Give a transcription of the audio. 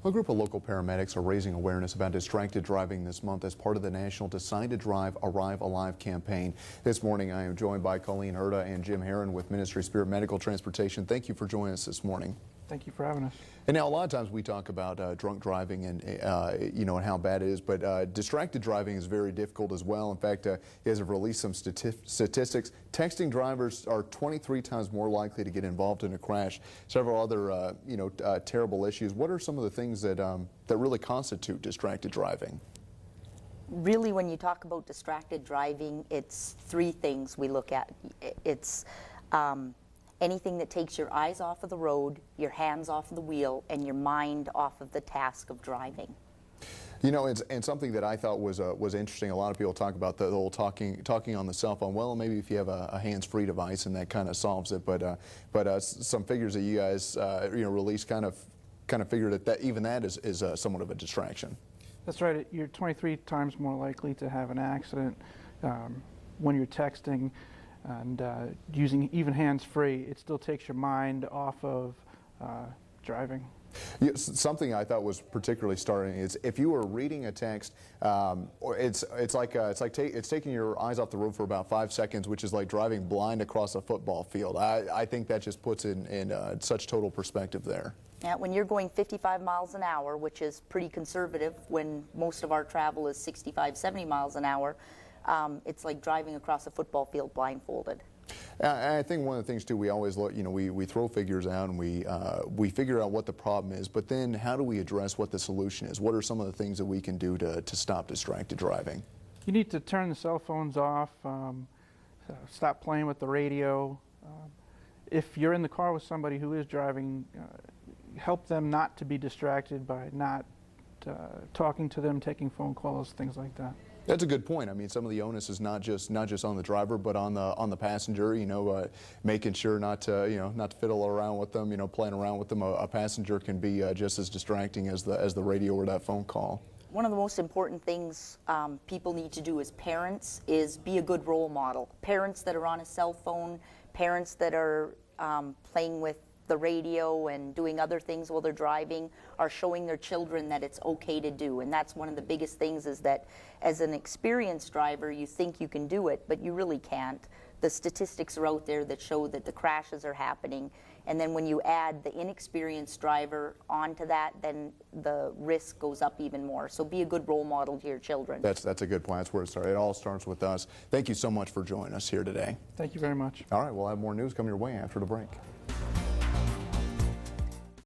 A group of local paramedics are raising awareness about distracted driving this month as part of the national Decide to Drive, Arrive Alive campaign. This morning I am joined by Colleen Herta and Jim Herron with Ministry Spirit Medical Transportation. Thank you for joining us this morning. Thank you for having us. And now a lot of times we talk about drunk driving and and how bad it is, but distracted driving is very difficult as well. In fact, you guys have released some statistics. Texting drivers are 23 times more likely to get involved in a crash. Several other terrible issues. What are some of the things that that really constitute distracted driving? Really, when you talk about distracted driving, it's three things we look at. It's anything that takes your eyes off of the road, your hands off of the wheel, and your mind off of the task of driving. You know, and something that I thought was interesting. A lot of people talk about the whole talking on the cell phone. Well, maybe if you have a hands-free device, and that kind of solves it. But some figures that you guys released kind of figured that even that is somewhat of a distraction. That's right. You're 23 times more likely to have an accident when you're texting. And using even hands-free, it still takes your mind off of driving. Yeah, something I thought was particularly startling is if you were reading a text, it's taking your eyes off the road for about 5 seconds, which is like driving blind across a football field. I think that just puts it in such total perspective there. Yeah, when you're going 55 miles an hour, which is pretty conservative when most of our travel is 65, 70 miles an hour, it's like driving across a football field blindfolded. I think one of the things too, we always look, we throw figures out and we figure out what the problem is, but then how do we address what the solution is? What are some of the things that we can do to stop distracted driving? You need to turn the cell phones off, stop playing with the radio. If you're in the car with somebody who is driving, help them not to be distracted by not talking to them, taking phone calls, things like that. That's a good point. I mean, some of the onus is not just on the driver, but on the passenger. Making sure not to fiddle around with them. Playing around with them. A passenger can be just as distracting as the radio or that phone call. One of the most important things people need to do as parents is be a good role model. Parents that are on a cell phone, parents that are playing with the radio and doing other things while they're driving are showing their children that it's okay to do. And that's one of the biggest things, is that as an experienced driver you think you can do it, but you really can't. The statistics are out there that show that the crashes are happening, and then when you add the inexperienced driver onto that, then the risk goes up even more. So be a good role model to your children. That's a good point. That's where it starts. It all starts with us. Thank you so much for joining us here today. Thank you very much. All right, we'll have more news coming your way after the break.